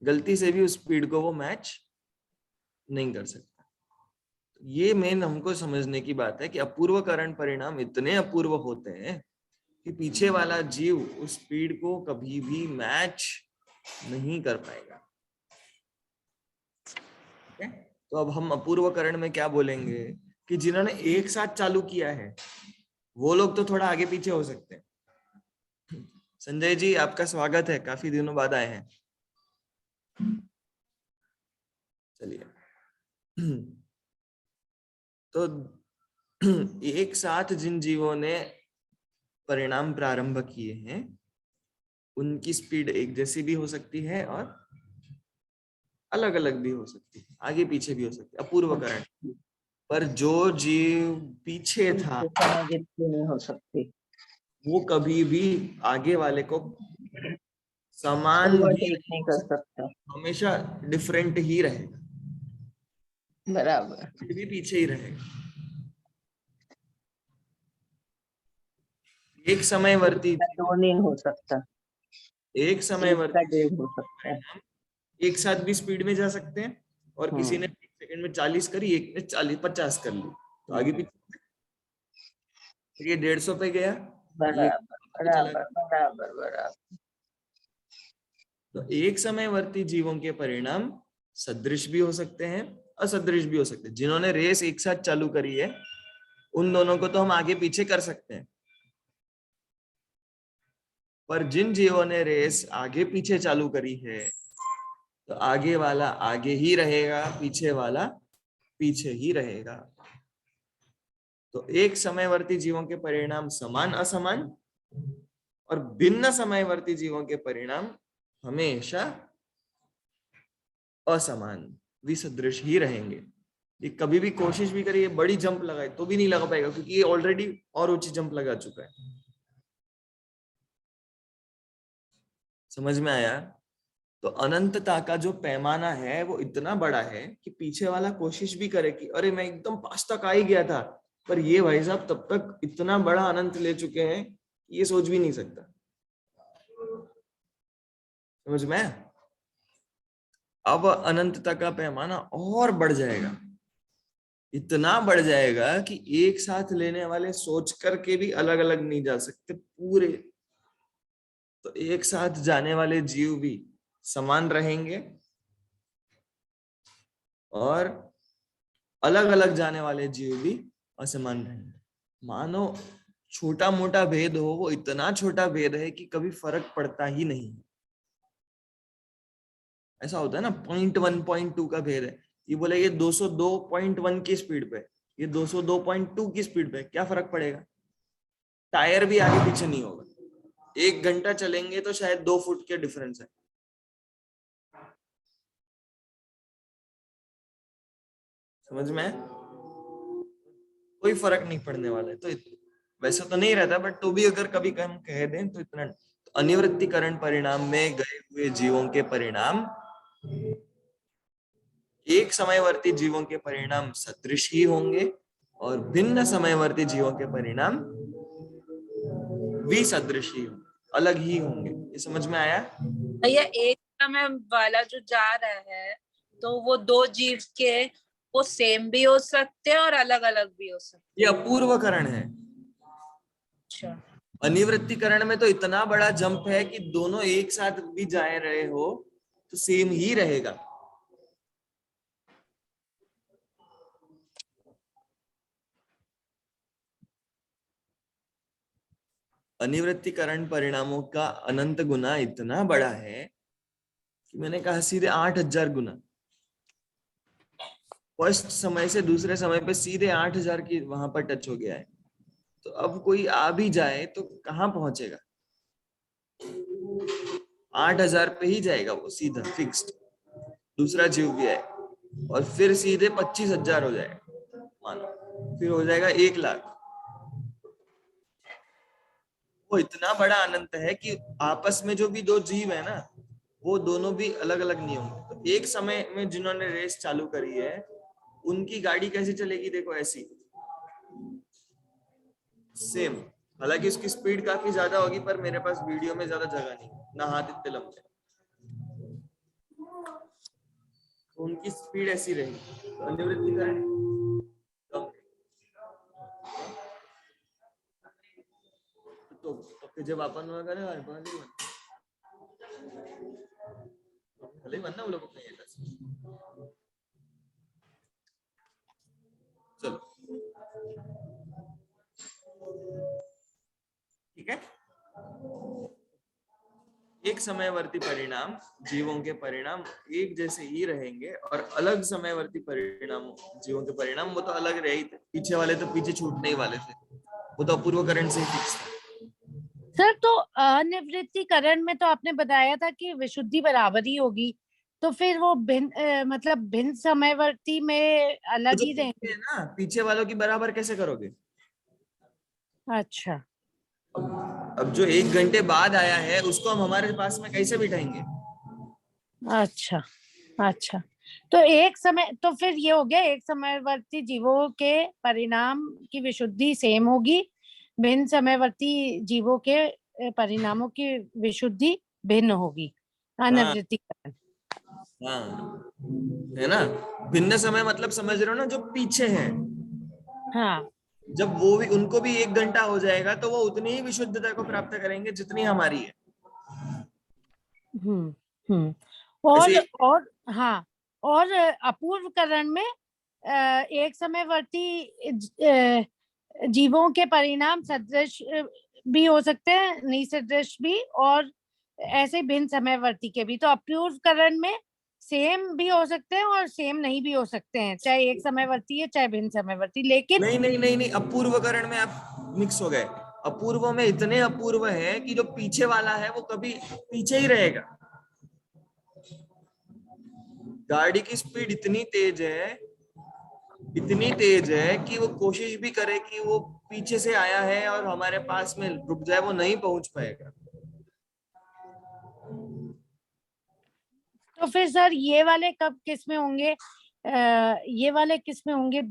गलती से भी उस स्पीड को वो मैच नहीं कर सकता। ये मेन हमको समझने की बात है कि अपूर्व कारण परिणाम इतने अपूर्व होते हैं कि पीछे वाला जीव उस स्पीड को कभी भी मैच नहीं कर पाएगा। ठीक है, तो अब हम अपूर्व करण में क्या बोलेंगे कि जिन्होंने एक साथ चालू किया है वो लोग तो थोड़ा आगे पीछे हो सकते हैं। संजय जी आपका स्वागत है, काफी दिनों बाद आए हैं। चलिए, तो एक साथ जिन जीवों ने परिणाम प्रारंभ किए हैं उनकी स्पीड एक जैसी भी हो सकती है और अलग अलग भी हो सकती है, आगे पीछे भी हो सकती है, अपूर्व कारण। पर जो जीव पीछे था नहीं हो सकती, वो कभी भी आगे वाले को समान भी ओवरटेक नहीं कर सकता। हमेशा डिफरेंट ही रहेगा, बराबर, फिर भी पीछे ही रहेगा। एक समयवर्ती दो नहीं हो सकता, एक एक का समयवर्ती 1.5 हो सकता है। एक साथ भी स्पीड में जा सकते हैं, और किसी ने 1 सेकंड में 40 करी, एक ने 40-50 कर ली, तो आगे पीछे ये 150 पे गया, ये बराबर चला बराबर बराबर बराबर। तो एक समयवर्ती जीवों के परिणाम सदृश भी हो सकते हैं, असदृश भी हो सकते हैं। जिन्होंने रेस एक साथ चालू करी है उन दोनों को तो हम आगे पीछे कर सकते हैं, पर जिन जीवों ने रेस आगे पीछे चालू करी है तो आगे वाला आगे ही रहेगा, पीछे वाला पीछे ही रहेगा। तो एक समयवर्ती जीवों के परिणाम समान असमान, और भिन्न समयवर्ती जीवों के परिणाम हमेशा असमान विसदृश ही रहेंगे। ये कभी भी कोशिश भी करिए बड़ी जंप लगाए तो भी नहीं लगा पाएगा, क्योंकि ये ऑलरेडी और ऊंची जंप लगा चुका है। समझ में आया? तो अनंतता का जो पैमाना है वो इतना बड़ा है कि पीछे वाला कोशिश भी करे कि अरे मैं एकदम पास तक आ ही गया था, पर ये भाई साहब तब तक इतना बड़ा अनंत ले चुके हैं कि ये सोच भी नहीं सकता। समझ में? अब अनंतता का पैमाना और बढ़ जाएगा, इतना बढ़ जाएगा कि एक साथ लेने वाले सोच करके भी अलग अलग नहीं जा सकते पूरे। तो एक साथ जाने वाले जीव भी समान रहेंगे और अलग अलग जाने वाले जीव भी असमान रहेंगे। मानो छोटा मोटा भेद हो, वो इतना छोटा भेद है कि कभी फर्क पड़ता ही नहीं। ऐसा होता है ना, 0.1 0.2 का भेद है, ये बोले ये 202.1 की स्पीड पे, ये 202.2 की स्पीड पे, क्या फर्क पड़ेगा? टायर भी आगे पीछे नहीं होगा, 1 घंटा चलेंगे तो शायद 2 फुट के डिफरेंस है। समझ में? कोई फर्क नहीं पड़ने वाला है। तो वैसे तो नहीं रहता, बट तो भी अगर कभी हम कह दें तो इतना। तो अनिवृत्तिकरण परिणाम में गए हुए जीवों के परिणाम एक समयवर्ती जीवों के परिणाम सदृश ही होंगे, और भिन्न समयवर्ती जीवों के परिणाम विसदृश ही होंगे, अलग ही होंगे। ये समझ में आया? भैया एक समय वाला जो जा रहा है तो वो दो जीव के वो सेम भी हो सकते हैं और अलग अलग भी हो सकते ये अपूर्वकरण है। हैं। अच्छा, अनिवृत्तिकरण में तो इतना बड़ा जंप है कि दोनों एक साथ भी जा रहे हो तो सेम ही रहेगा। अनिवृत्तिकरण परिणामों का अनंत गुना इतना बड़ा है कि मैंने कहा सीधे 8000 गुना। फर्स्ट समय से दूसरे समय पे सीधे 8000 की वहां पर टच हो गया है। तो अब कोई आ भी जाए तो कहाँ पहुंचेगा? 8000 पे ही जाएगा वो सीधा फिक्स्ड। दूसरा जीव भी है और फिर सीधे 25,000 हो जाएगा मानो, फिर हो जाएगा 1,00,000। वो इतना बड़ा अनंत है कि आपस में जो भी दो जीव है ना, वो दोनों भी अलग अलग नहीं होंगे। तो एक समय में जिन्होंने रेस चालू करी है उनकी गाड़ी कैसे चलेगी? देखो ऐसी सेम। हालांकि उसकी स्पीड काफी ज्यादा होगी, पर मेरे पास वीडियो में ज्यादा जगह नहीं, ना हाथ इतने लंबे, तो उनकी स्पीड ऐसी रहेगी। तो अनिवृत्तिकरण कम तो जब अपन भले बनना वो लोग अपने चलो ठीक है। एक समयवर्ती परिणाम जीवों के परिणाम एक जैसे ही रहेंगे और अलग समयवर्ती परिणाम जीवों के परिणाम वो तो अलग रहे ही थे। पीछे वाले तो पीछे छूटने ही वाले थे, वो तो अपूर्वकरण से ही फिक्स था। सर तो अनिवृत्तिकरण में तो आपने बताया था कि विशुद्धि बराबर ही होगी, तो फिर वो भिन्न मतलब भिन्न समयवर्ती में अलग तो ही रहेंगे है ना, पीछे वालों की बराबर कैसे करोगे? अच्छा अब जो 1 घंटे बाद आया है उसको हम हमारे पास में कैसे बिठाएंगे? अच्छा अच्छा। तो एक समय तो फिर ये हो गया, एक समयवर्ती जीवों के परिणाम की विशुद्धि सेम होगी, भिन्न समयवर्ती जीवों के परिणामों की विशुद्धि भिन्न होगी अनिवृत्तिकरण। हाँ है ना। भिन्न समय मतलब समझ रहे हो ना, जो पीछे हैं हाँ जब वो भी उनको भी 1 घंटा हो जाएगा तो वो उतनी ही विशुद्धता को प्राप्त करेंगे जितनी हमारी है। हम्म। ऐसे और हाँ, और अपूर्वकरण में एक समयवर्ती जीवों के परिणाम सदृश भी हो सकते हैं, निसदृश भी, और ऐसे भिन्न समयवर्ती के भी। तो अपूर्वकरण में सेम भी हो सकते हैं और सेम नहीं भी हो सकते हैं, चाहे एक समयवर्ती है चाहे भिन्न समयवर्ती। लेकिन नहीं नहीं नहीं नहीं, अपूर्वकरण में आप मिक्स हो गए। अपूर्व में इतने अपूर्व है कि जो पीछे वाला है वो कभी पीछे ही रहेगा। गाड़ी की स्पीड इतनी तेज है कि वो कोशिश भी करे कि वो पीछे से आया है और हमारे पास में रुक जाए, वो नहीं पहुंच पाएगा। तो फिर सर ये वाले कब किस में होंगे? ये वाले किस में होंगे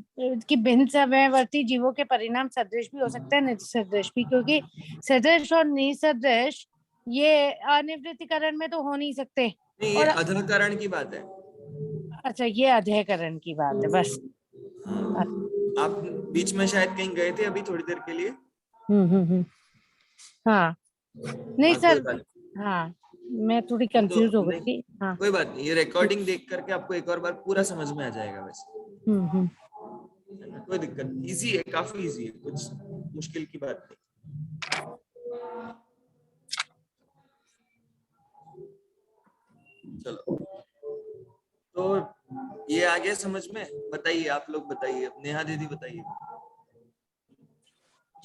कि भिन्न समयवर्ती जीवों के परिणाम सदृश भी हो सकते हैं, निसदृश भी, क्योंकि सदृश और निसदृश ये अनिवृत्तिकरण में तो हो नहीं सकते। नहीं, ये और अधःकरण की बात है। अच्छा, ये अधःकरण की बात है बस। आप बीच में शायद कहीं गए थे अभी थोड़ी देर के लिए। हम्म। हाँ नहीं हाँ कोई सर, बात नहीं। हाँ मैं थोड़ी तो कंफ्यूज हो गई नहीं, थी। हाँ कोई बात नहीं, ये रिकॉर्डिंग देख करके आपको एक और बार पूरा समझ में आ जाएगा। वैसे हम्म। कोई दिक्कत, इजी है, काफी इजी है, कुछ मुश्किल की बात नहीं। चलो तो ये आ गया समझ में? बताइए, आप लोग बताइए, नेहा दीदी बताइए।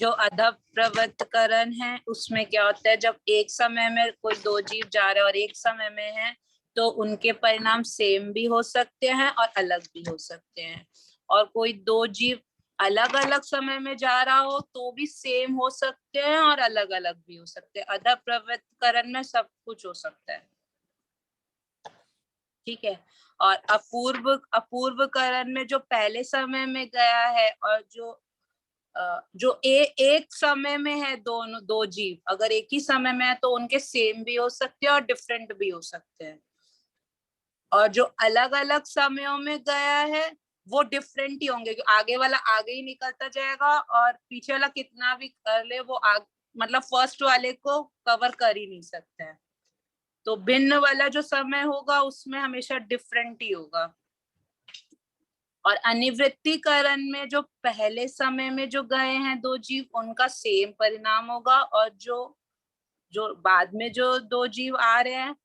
जो अधप्रवृत्तकरण है उसमें क्या होता है, जब एक समय में कोई दो जीव जा रहे हैं और एक समय में है तो उनके परिणाम सेम भी हो सकते हैं और अलग भी हो सकते हैं। और कोई दो जीव अलग अलग समय में जा रहा हो तो भी सेम हो सकते हैं और अलग अलग भी हो सकते हैं। अधप्रवृत्तकरण में सब कुछ हो सकता है, ठीक है। और अपूर्वकरण में जो पहले समय में गया है और जो एक समय में है, दोनों दो जीव अगर एक ही समय में है तो उनके सेम भी हो सकते हैं और डिफरेंट भी हो सकते हैं। और जो अलग अलग समयों में गया है वो डिफरेंट ही होंगे, आगे वाला आगे ही निकलता जाएगा और पीछे वाला कितना भी कर ले वो मतलब फर्स्ट वाले को कवर कर ही नहीं सकते हैं। तो भिन्न वाला जो समय होगा उसमें हमेशा डिफरेंट ही होगा। और अनिवृत्तिकरण में जो पहले समय में जो गए हैं दो जीव उनका सेम परिणाम होगा, और जो बाद में जो दो जीव आ रहे हैं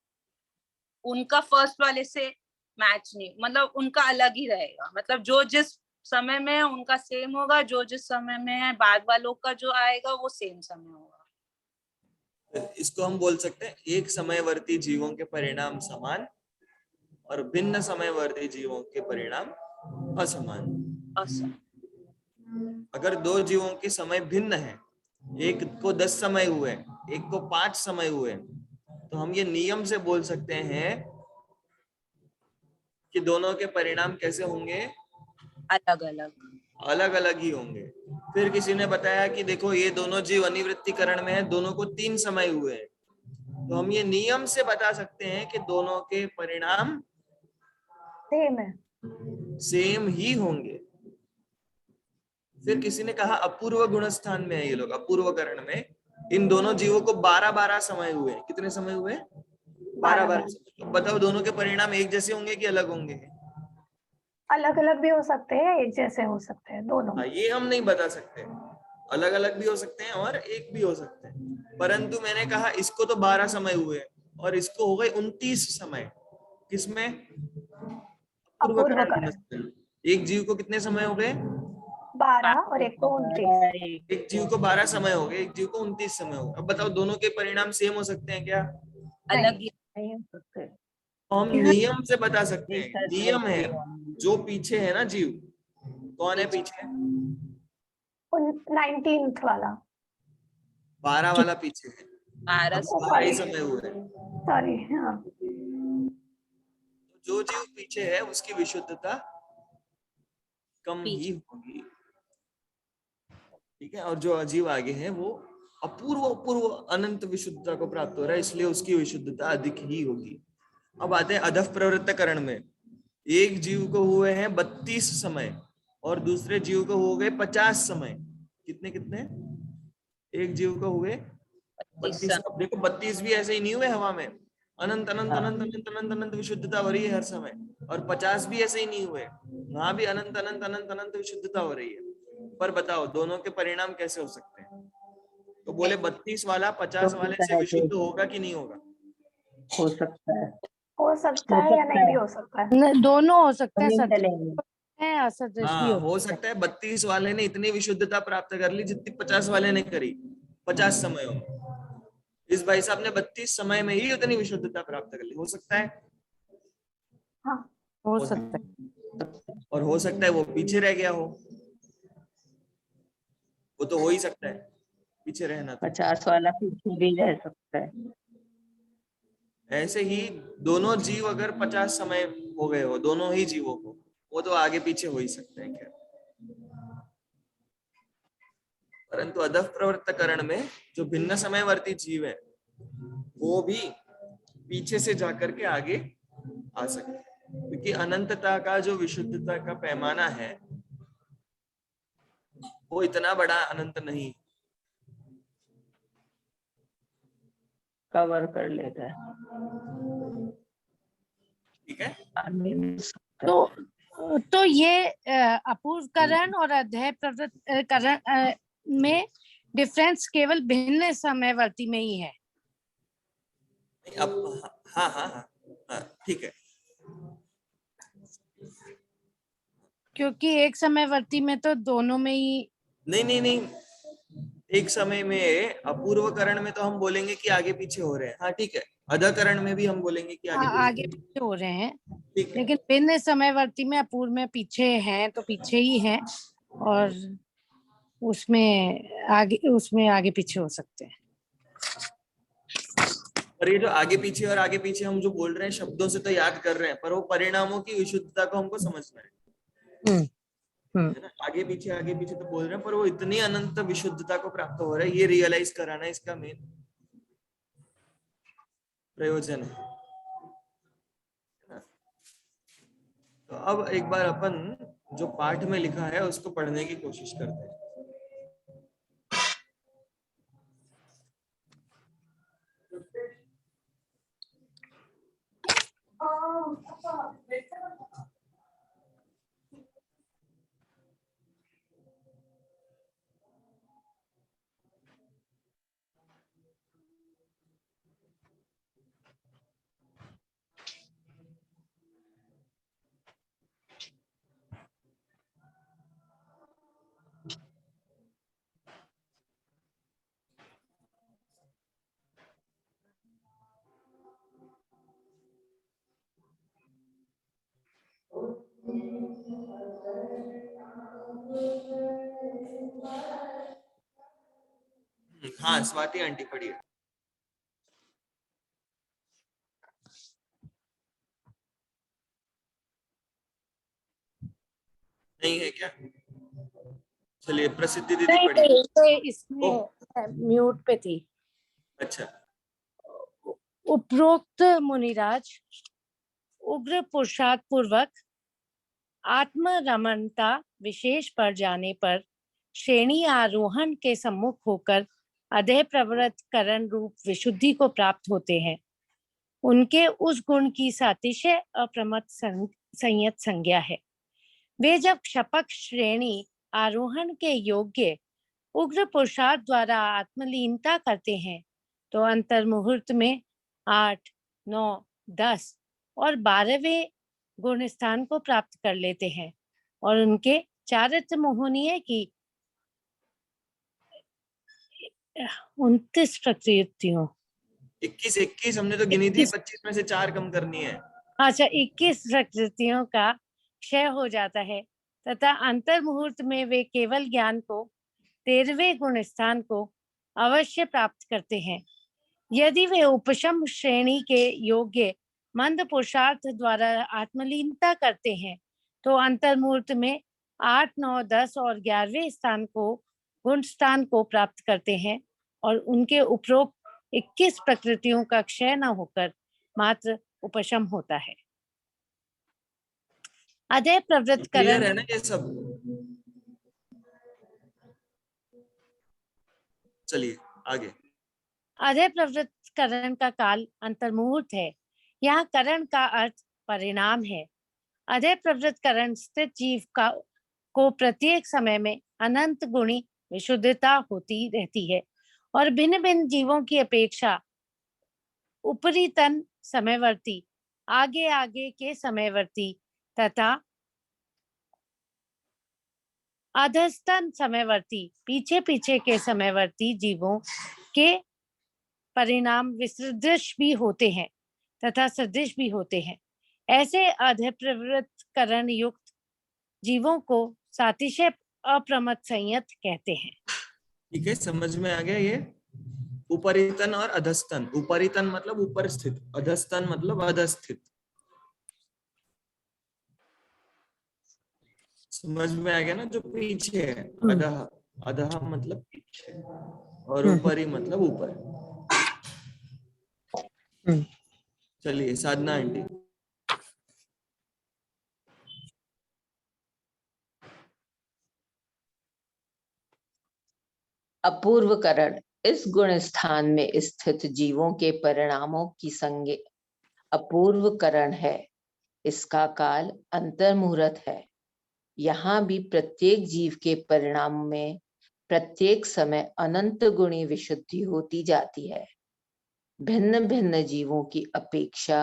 उनका फर्स्ट वाले से मैच नहीं, मतलब उनका अलग ही रहेगा। मतलब जो जिस समय में है उनका सेम होगा, जो जिस समय में है बाद वालों का जो आएगा वो सेम समय होगा। इसको हम बोल सकते हैं एक समयवर्ती जीवों के परिणाम समान और भिन्न समयवर्ती जीवों के परिणाम असमान। अगर दो जीवों के समय भिन्न है, एक को 10 समय हुए, एक को 5 समय हुए, तो हम ये नियम से बोल सकते हैं कि दोनों के परिणाम कैसे होंगे, अलग अलग अलग अलग ही होंगे। फिर किसी ने बताया कि देखो ये दोनों जीव अनिवृत्तिकरण में है, दोनों को 3 समय हुए हैं, तो हम ये नियम से बता सकते हैं कि दोनों के परिणाम सेम है। सेम ही होंगे। फिर किसी ने कहा अपूर्व गुणस्थान में है ये लोग, अपूर्वकरण में इन दोनों जीवों को 12-12 समय हुए। कितने समय हुए? 12-12। तो बताओ दोनों के परिणाम एक जैसे होंगे कि अलग होंगे? अलग अलग भी हो सकते हैं, एक जैसे हो सकते हैं दोनों। ये हम नहीं बता सकते, अलग अलग भी हो सकते हैं और एक भी हो सकते हैं। परंतु मैंने कहा इसको तो 12 समय हुए और इसको हो गए 29 समय। किसमें? अपूर्वकरण में। एक जीव को कितने समय हो गए? 12 और एक को 29। एक जीव को 12 समय हो गए, एक जीव को 29 समय हो गए। अब बताओ दोनों के परिणाम सेम हो सकते हैं क्या? अलग ही नहीं हो सकते। हम नियम से बता सकते हैं। नियम है, जो पीछे है ना जीव, कौन है पीछे? 19th वाला, 12 वाला पीछे है। 12 अब 12 ही समय हुए। सॉरी। हाँ, जो जीव पीछे है उसकी विशुद्धता कम ही होगी, ठीक है। और जो अजीव आगे है वो अपूर्व अपूर्व अनंत विशुद्धता को प्राप्त हो रहा है, इसलिए उसकी विशुद्धता अधिक ही होगी। अब आते हैं अधः प्रवृत्तकरण में। एक जीव को हुए हैं 32 समय और दूसरे जीव को हो गए 50 समय। कितने कितने? एक जीव को हुए 32। अब देखो 32 भी ऐसे ही नहीं हुए हवा में, अनंत अनंत अनंत अनंत अनंत अनंत विशुद्धता हो रही है हर समय। और 50 भी ऐसे ही नहीं हुए, वहां भी अनंत अनंत अनंत अनंत विशुद्धता हो रही है। पर बताओ दोनों के परिणाम कैसे हो सकते हैं? तो बोले 32 वाला 50 वाले से विशुद्ध होगा कि नहीं होगा? हो सकता है, हो सकता है या नहीं भी हो सकता है। दोनों हो सकता है, नहीं सदृश चलेंगे। है, असदृश भी हाँ, हो हो सकता है 32 वाले ने इतनी विशुद्धता प्राप्त कर ली जितनी 50 वाले ने करी 50 समयों में। इस भाई साहब ने 32 समय में ही उतनी विशुद्धता प्राप्त कर ली। हो सकता है? हाँ, हो सकता है। और हो सकता है वो पीछे रह गया हो, वो तो हो ही सकता है पीछे रहना। तो 50 वाला पीछे भी रह सकता है। ऐसे ही दोनों जीव अगर 50 समय हो गए हो दोनों ही जीवों को, वो तो आगे पीछे हो ही सकते हैं क्या। परंतु अधः प्रवृत्तकरण में जो भिन्न समयवर्ती जीव है वो भी पीछे से जाकर के आगे आ सकते हैं, क्योंकि अनंतता का जो विशुद्धता का पैमाना है वो इतना बड़ा अनंत नहीं, कवर कर लेता है। ठीक है। तो ये अपूर्वकरण और अधः प्रवृत्तकरण में डिफरेंस केवल भिन्न समयवर्ती में ही है। अब हाँ हाँ हाँ हाँ ठीक है, क्योंकि एक समयवर्ती में तो दोनों में ही नहीं नहीं नहीं, एक समय में अपूर्वकरण में तो हम बोलेंगे कि आगे पीछे हो रहे हैं, हाँ ठीक है। अधकरण में भी हम बोलेंगे कि आगे पीछे हो रहे हैं, ठीक है। लेकिन भिन्न समयवर्ती में अपूर्व में पीछे हैं तो पीछे ही हैं, और उसमें आगे पीछे हो सकते हैं। और ये जो आगे पीछे और आगे पीछे हम जो बोल रहे हैं शब्दों से तो याद कर रहे हैं, पर वो परिणामों की विशुद्धता को हमको समझना है ना। आगे पीछे तो बोल रहे हैं, पर वो इतनी अनंत विशुद्धता को प्राप्त हो रहा है, ये रियलाइज कराना इसका मेन प्रयोजन है। तो अब एक बार अपन जो पाठ में लिखा है उसको पढ़ने की कोशिश करते हैं। हाँ स्वाति आंटी पढ़िए। नहीं है क्या? चलिए प्रसिद्धि दीदी नहीं पढ़िए। नहीं, तो इसमें म्यूट पे थी। अच्छा। उपरोक्त मुनिराज उग्र पुरुषार्थ पूर्वक आत्म रमणता विशेष पर जाने पर श्रेणी आरोहण के सम्मुख होकर अधेय प्रवृत्त करण रूप विशुद्धि को प्राप्त होते हैं। उनके उस गुण की सातिशय अप्रमत्त संयत संज्ञा है। वे जब शपथ श्रेणी आरोहण के योग्य उग्र पुरुषार्थ द्वारा आत्मलीनता करते हैं तो अंतर मुहूर्त में 8, 9, 10 और 12वें गुण स्थान को प्राप्त कर लेते हैं और उनके चारित्र मोहनीय की 29 प्रकृतियों 21 हमने तो गिनी थी, 25 में से 4 कम करनी है। अच्छा 21 प्रकृतियों का क्षय हो जाता है तथा अंतर मुहूर्त में वे केवल ज्ञान को 13वें गुण स्थान को अवश्य प्राप्त करते हैं। यदि वे उपशम श्रेणी के योग्य मंद पुरुषार्थ द्वारा आत्मलीनता करते हैं तो अंतर मुहूर्त में 8, 9, 10 और 11वें स्थान को गुण स्थान को प्राप्त करते हैं और उनके उपरोक्त 21 प्रकृतियों का क्षय न होकर मात्र उपशम होता है। अधेय प्रवृत्त क्लियर करण है ना ये सब? चलिए आगे। अधेय प्रवृत्त करण का काल अंतर्मुहूर्त है। यहाँ करण का अर्थ परिणाम है। अधेय प्रवृत्त करण स्थित जीव को प्रत्येक समय में अनंत गुणी विशुद्धता होती रहती है और भिन्न भिन्न जीवों की अपेक्षा उपरीतन समयवर्ती, आगे आगे के समयवर्ती तथा अधस्तन समयवर्ती, पीछे पीछे के समयवर्ती जीवों के परिणाम विसदृश भी होते हैं तथा सदृश भी होते हैं। ऐसे अधेय प्रवृत्त करण युक्त जीवों को सातिशय अप्रमत्त संयत कहते हैं। ठीक है, समझ में आ गया ये? उपरितन और अधस्तन। उपरितन मतलब ऊपर स्थित, अधस्तन मतलब अधस्थित। समझ में आ गया ना? जो पीछे है अधः, अधः मतलब पीछे और ऊपरी मतलब ऊपर। चलिए साधना आंटी। अपूर्व करण इस गुण स्थान में स्थित जीवों के परिणामों की संज्ञा अपूर्व करण है। इसका काल अंतर्मुहूर्त है। यहाँ भी प्रत्येक जीव के परिणाम में प्रत्येक समय अनंत गुणी विशुद्धि होती जाती है। भिन्न भिन्न जीवों की अपेक्षा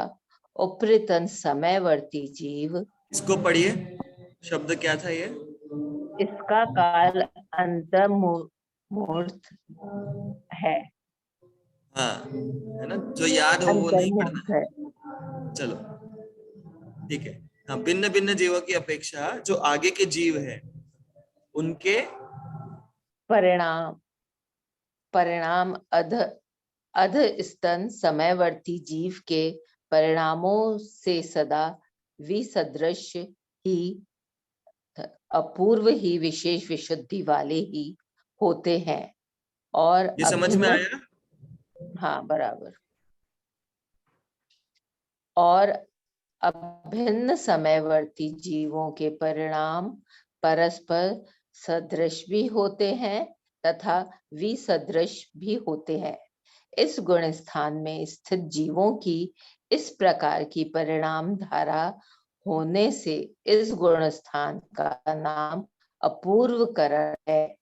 उपरितन समयवर्ती जीव। इसको पढ़िए, शब्द क्या था ये? इसका काल अंतर्मुहूर्त है। हाँ है ना, जो याद हो वो नहीं पढ़ना है। चलो ठीक है। हाँ, भिन्न भिन्न जीवों की अपेक्षा जो आगे के जीव है उनके परिणाम अध स्तन समयवर्ती जीव के परिणामों से सदा विसदृश ही अपूर्व ही विशेष विशुद्धि वाले ही होते हैं और ये समझ में आया? हाँ बराबर। और अभिन्न समयवर्ती जीवों के परिणाम परस्पर सदृश भी होते हैं तथा विसदृश भी होते हैं। इस गुण स्थान में स्थित जीवों की इस प्रकार की परिणाम धारा होने से इस गुण स्थान का नाम अपूर्व करण है।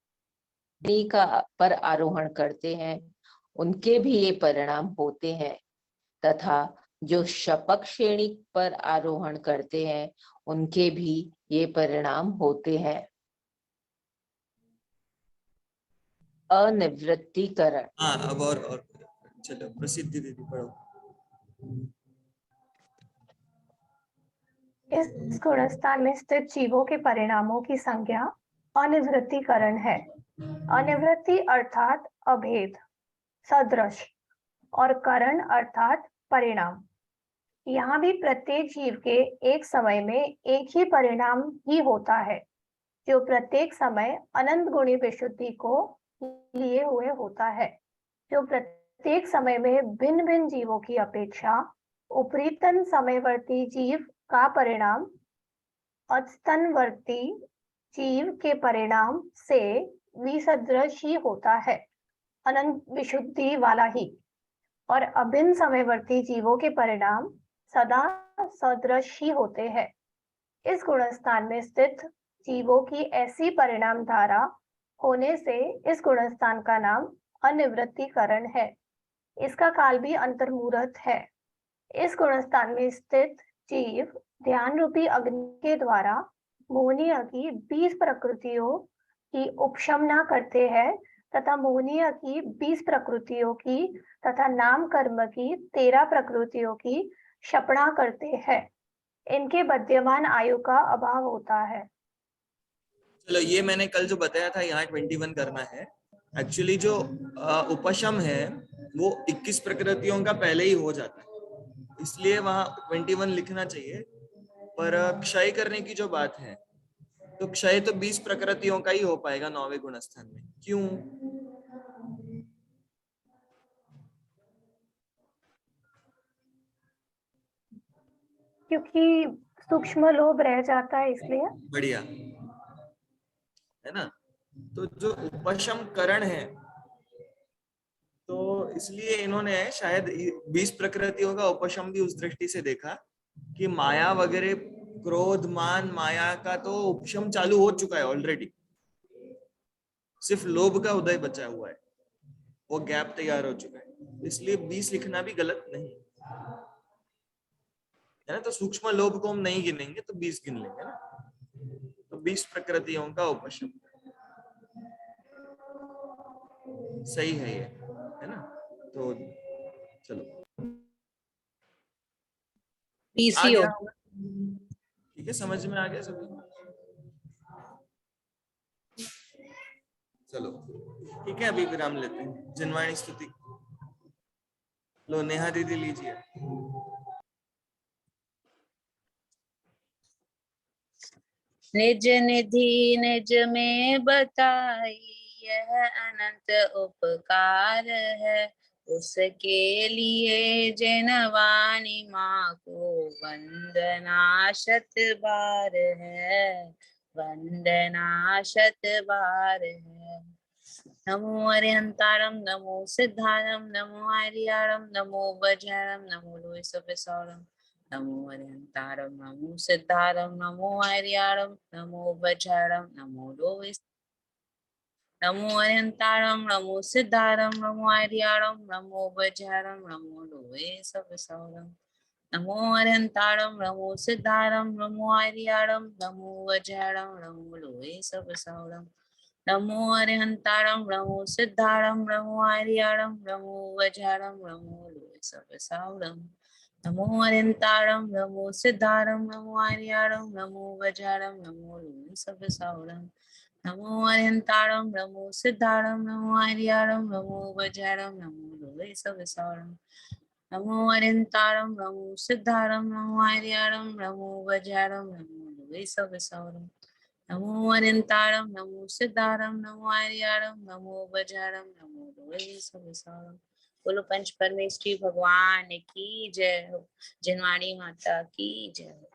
का पर आरोहण करते हैं उनके भी ये परिणाम होते हैं तथा जो शपथ श्रेणी पर आरोहण करते हैं उनके भी ये परिणाम होते हैं। अनिवृत्तीकरण। हाँ अब और चलो प्रसिद्धि दीदी पढ़ो। इस गुणस्थान में स्थित जीवों के परिणामों की संज्ञा अनिवृत्तिकरण है। अनिवृत्ति अर्थात अभेद, सदृश, और करण अर्थात परिणाम। यहाँ भी प्रत्येक जीव के एक समय में एक ही परिणाम ही होता है, जो प्रत्येक समय अनंत गुणी विशुद्धि को लिए हुए होता है, जो प्रत्येक समय में भिन्न भिन्न जीवों की अपेक्षा उपरीतन समयवर्ती जीव का परिणाम अस्तनवर्ती जीव के परिणाम से विसदृश ही होता है, अनंत विशुद्धि वाला ही, और अभिन्न समयवर्ती जीवों के परिणाम सदा सदृश ही होते हैं। इस गुणस्थान में स्थित जीवों की ऐसी परिणाम धारा होने से इस गुणस्थान का नाम अनिवृत्तिकरण है। इसका काल भी अंतर्मुहूर्त है। इस गुणस्थान में स्थित जीव ध्यान रूपी अग्नि के द्वारा मोहनीय की 20 प्रकृतियों की उपशमना करते हैं तथा मोहनीय की 20 प्रकृतियों की तथा नाम कर्म की 13 प्रकृतियों की क्षपणा करते हैं। इनके विद्यमान आयु का अभाव होता है। चलो, ये मैंने कल जो बताया था यहाँ 21 करना है। एक्चुअली जो उपशम है वो 21 प्रकृतियों का पहले ही हो जाता है, इसलिए वहां 21 लिखना चाहिए। पर क्षय करने की जो बात है, तो क्षय तो 20 प्रकृतियों का ही हो पाएगा 9वें गुणस्थान में। क्यों? क्योंकि सूक्ष्म लोभ रह जाता है, इसलिए। बढ़िया है ना। तो जो उपशम करण है, तो इसलिए इन्होंने शायद 20 प्रकृतियों का उपशम भी उस दृष्टि से देखा कि माया वगैरह, क्रोध, मान, माया का तो उपशम चालू हो चुका है ऑलरेडी, सिर्फ लोभ का उदय बचा हुआ है, वो गैप तैयार हो चुका है, इसलिए 20 लिखना भी गलत नहीं है ना। तो सूक्ष्म लोभ को हम नहीं गिनेंगे, तो 20 गिन लेंगे ना। तो 20 प्रकृतियों का उपशम सही है ये, है ना। तो चलो, आ पीसीओ। गया होगा, ठीक है, समझ में आ गया सभी। चलो ठीक है, अभी विराम लेते हैं। जिनवाणी स्तुति लो, नेहा दीदी लीजिए। निज निधि निज में बताई, यह अनंत उपकार है, उसके लिए जिनवाणी माँ को वंदना शत बार है, वंदना शत बार है। नमो अरिहंतारम, नमो सिद्धारम, नमो आर्यारम, नमो वज्रम, नमो लोय सौरम। नमो अरिहंतारम, नमो सिद्धारम, नमो आर्यारम, नमो वज्रम, नमो लोय। नमो अरिहंतारम, नमो सिद्धारम, नमो आर्यारम, नमो वज्रम, नमो लोय सौरम। नमो अरिहंतारम, नमो सिद्धारम, नमो आर्यारम, नमो वज्रम, नमो लोय सौरम। नमो अरिहंतारम, नमो सिद्धारम, नमो आर्यारम, नमो वज्रम, नमो लोय सौरम। नमो अरिहंतारम, नमो सिद्धारम, नमो आर्यारम, नमो वज्रम, नमो लोय सौरम। नमो अरिहंतारम, नमो सिद्धारम, नमो आर्यारम, नमो वज्रम, नमो लोय सौरम। नमो अरिहंतारम, नमो सिद्धारम, नमो आर्यारम, नमो वज्रम, नमो लोय सौरम। नमो अरिहंतारम, नमो सिद्धारम, नमो आर्यारम, नमो वज्रम, नमो लोय सौरम। बोलो पंच परमेश्वरी भगवान की जय हो, जिनवाणी माता की जय हो।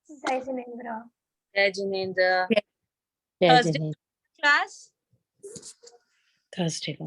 जय जिनेन्द्र। जय जिनेन्द्र। जय थर्सडे जिनेन्द्र। क्लास थर्सडे को।